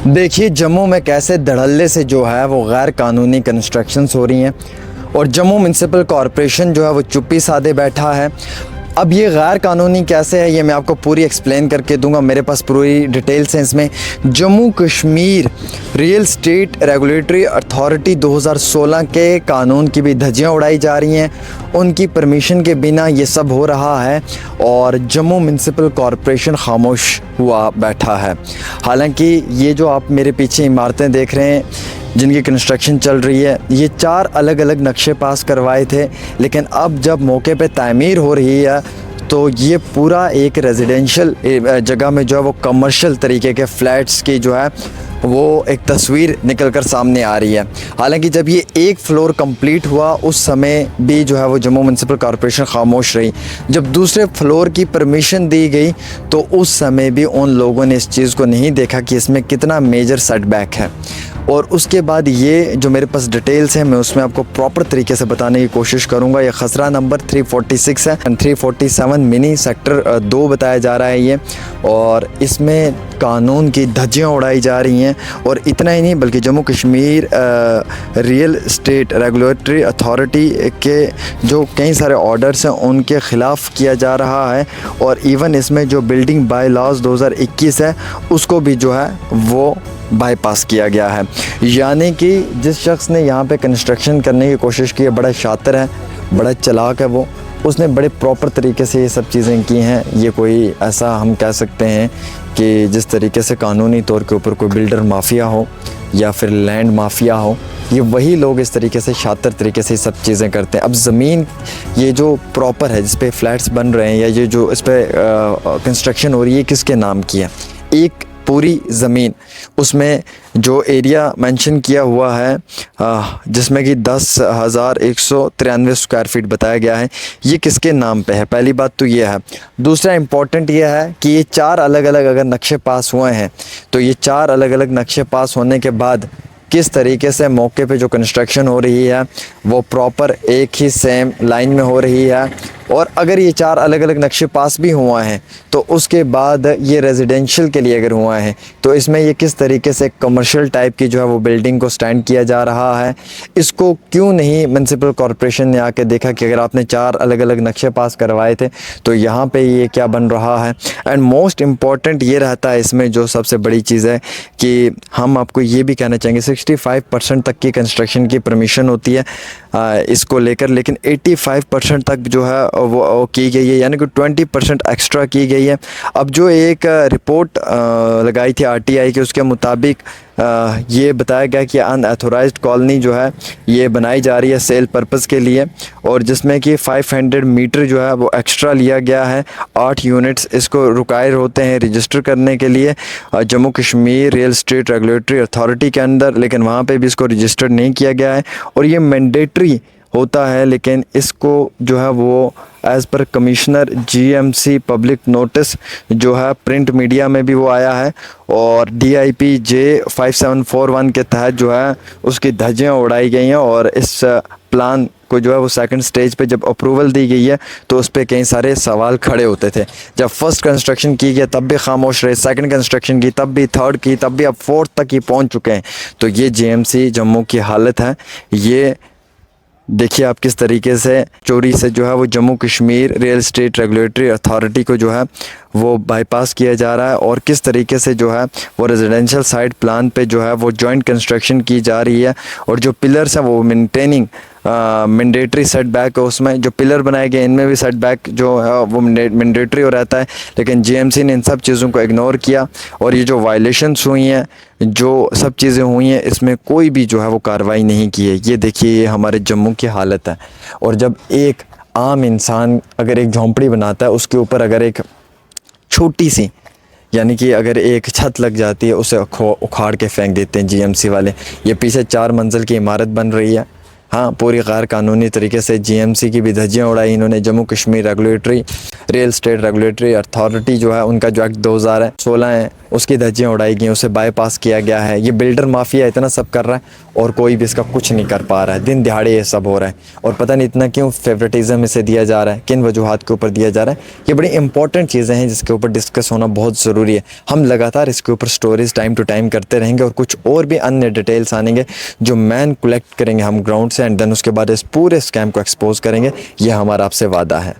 देखिए जम्मू में कैसे धड़ल्ले से जो है वो गैर कानूनी कंस्ट्रक्शंस हो रही हैं और जम्मू म्यूनसिपल कॉरपोरेशन जो है वो चुप्पी साधे बैठा है। अब ये गैर कानूनी कैसे है ये मैं आपको पूरी एक्सप्लेन करके दूंगा। मेरे पास पूरी डिटेल्स हैं इसमें। Jammu Kashmir real estate regulatory authority 2016 के कानून की भी धज्जियां उड़ाई जा रही हैं। उनकी परमिशन के बिना ये सब हो रहा है और जम्मू म्यूनसिपल कॉरपोरेशन खामोश हुआ बैठा है। हालांकि ये जो आप मेरे पीछे इमारतें देख रहे हैं जिनकी कंस्ट्रक्शन चल रही है, ये 4 अलग अलग नक्शे पास करवाए थे, लेकिन अब जब मौके पे तामीर हो रही है तो ये पूरा एक रेजिडेंशियल जगह में जो है वो कमर्शियल तरीके के फ्लैट्स की जो है वो एक तस्वीर निकल कर सामने आ रही है। हालांकि जब ये एक फ्लोर कंप्लीट हुआ उस समय भी जो है वो जम्मू म्यूनसिपल कॉरपोरेशन खामोश रही। जब दूसरे फ्लोर की परमिशन दी गई तो उस समय भी उन लोगों ने इस चीज़ को नहीं देखा कि इसमें कितना मेजर सेटबैक है। और उसके बाद ये जो मेरे पास डिटेल्स हैं मैं उसमें आपको प्रॉपर तरीके से बताने की कोशिश करूंगा। ये खसरा नंबर 346 है एंड 347 मिनी सेक्टर 2 बताया जा रहा है ये, और इसमें कानून की धज्जियां उड़ाई जा रही हैं। और इतना ही नहीं बल्कि Jammu Kashmir real estate regulatory authority के जो कई सारे ऑर्डर्स हैं उनके ख़िलाफ़ किया जा रहा है। और इवन इसमें जो बिल्डिंग बाय लॉज 2021 है उसको भी जो है वो बाईपास किया गया है। यानी कि जिस शख्स ने यहाँ पे कंस्ट्रक्शन करने की कोशिश की है बड़ा शातिर है, बड़ा चालाक है, वो उसने बड़े प्रॉपर तरीके से ये सब चीज़ें की हैं। ये कोई ऐसा हम कह सकते हैं कि जिस तरीके से कानूनी तौर के ऊपर कोई बिल्डर माफिया हो या फिर लैंड माफिया हो, ये वही लोग इस तरीके से शातिर तरीके से सब चीज़ें करते हैं। अब ज़मीन ये जो प्रॉपर है जिस पे फ्लैट्स बन रहे हैं या ये जो इस पर कंस्ट्रक्शन हो रही है किसके नाम की है, एक पूरी ज़मीन उसमें जो एरिया मेंशन किया हुआ है जिसमें कि 10,193 स्क्वायर फीट बताया गया है, ये किसके नाम पे है। पहली बात तो ये है। दूसरा इम्पॉर्टेंट ये है कि ये 4 अलग अलग अगर नक्शे पास हुए हैं तो ये 4 अलग अलग नक्शे पास होने के बाद किस तरीके से मौके पे जो कंस्ट्रक्शन हो रही है वो प्रॉपर एक ही सेम लाइन में हो रही है। और अगर ये 4 अलग अलग नक्शे पास भी हुआ हैं तो उसके बाद ये रेजिडेंशियल के लिए अगर हुआ है तो इसमें ये किस तरीके से कमर्शियल टाइप की जो है वो बिल्डिंग को स्टैंड किया जा रहा है। इसको क्यों नहीं म्यूनसिपल कॉरपोरेशन ने आके देखा कि अगर आपने 4 अलग अलग नक्शे पास करवाए थे तो यहाँ पे ये क्या बन रहा है। एंड मोस्ट इम्पॉर्टेंट ये रहता है इसमें जो सबसे बड़ी चीज़ है कि हम आपको ये भी कहना चाहेंगे 65% तक की कंस्ट्रक्शन की परमिशन होती है इसको लेकर, लेकिन 85% तक जो है वो की गई है, यानी कि 20% एक्स्ट्रा की गई है। अब जो एक रिपोर्ट लगाई थी आरटीआई की उसके मुताबिक ये बताया गया कि अनऑथोराइज्ड कॉलोनी जो है ये बनाई जा रही है सेल पर्पस के लिए, और जिसमें कि 500 मीटर जो है वो एक्स्ट्रा लिया गया है। 8 यूनिट्स इसको रिक्वायर होते हैं रजिस्टर करने के लिए Jammu Kashmir real estate regulatory authority के अंदर, लेकिन वहाँ पे भी इसको रजिस्टर नहीं किया गया है और ये मैंडेटरी होता है। लेकिन इसको जो है वो as per commissioner GMC public notice जो है प्रिंट मीडिया में भी वो आया है और DIP J5741 के तहत जो है उसकी धज्जियां उड़ाई गई हैं। और इस प्लान को जो है वो सेकंड स्टेज पे जब अप्रूवल दी गई है तो उस पर कई सारे सवाल खड़े होते थे। जब फर्स्ट कंस्ट्रक्शन की गई तब भी खामोश रहे, सेकंड कंस्ट्रक्शन की तब भी, थर्ड की तब भी, अब फोर्थ तक ही पहुंच चुके हैं। तो ये GMC जम्मू की हालत है। ये देखिए आप किस तरीके से चोरी से जो है वो Jammu Kashmir real estate regulatory authority को जो है वो बाईपास किया जा रहा है और किस तरीके से जो है वो रेजिडेंशियल साइट प्लान पे जो है वो जॉइंट कंस्ट्रक्शन की जा रही है। और जो पिलर्स हैं वो मेंटेनिंग मैंडेटरी सेटबैक है, उसमें जो पिलर बनाए गए इनमें भी सेटबैक जो है वो मैंडेटरी हो रहता है, लेकिन GMC ने इन सब चीज़ों को इग्नोर किया। और ये जो वायलेशंस हुई हैं, जो सब चीज़ें हुई हैं, इसमें कोई भी जो है वो कार्रवाई नहीं की है। ये देखिए ये हमारे जम्मू की हालत है। और जब एक आम इंसान अगर एक झोंपड़ी बनाता है उसके ऊपर अगर एक छोटी सी यानी कि अगर एक छत लग जाती है उसे उखाड़ के फेंक देते हैं GMC वाले। ये पीछे 4 मंजिल की इमारत बन रही है, हाँ पूरी गैर कानूनी तरीके से GMC की भी धज्जियां उड़ाई इन्होंने। Jammu Kashmir regulatory real estate regulatory authority जो है उनका जो एक्ट 2016 है उसकी धज्जियाँ उड़ाई गई, उसे बाईपास किया गया है। ये बिल्डर माफिया इतना सब कर रहा है और कोई भी इसका कुछ नहीं कर पा रहा है। दिन दिहाड़े ये सब हो रहा है और पता नहीं इतना क्यों फेवरेटिज्म इसे दिया जा रहा है, किन वजूहात के ऊपर दिया जा रहा है। ये बड़ी इंपॉर्टेंट चीज़ें हैं जिसके ऊपर डिस्कस होना बहुत ज़रूरी है। हम लगातार इसके ऊपर स्टोरीज टाइम टू टाइम करते रहेंगे और कुछ और भी अन्य डिटेल्स आनेंगे जो मैन कलेक्ट करेंगे हम ग्राउंड से, एंड देन उसके बाद इस पूरे स्कैम को एक्सपोज करेंगे। यह हमारा आपसे वादा है।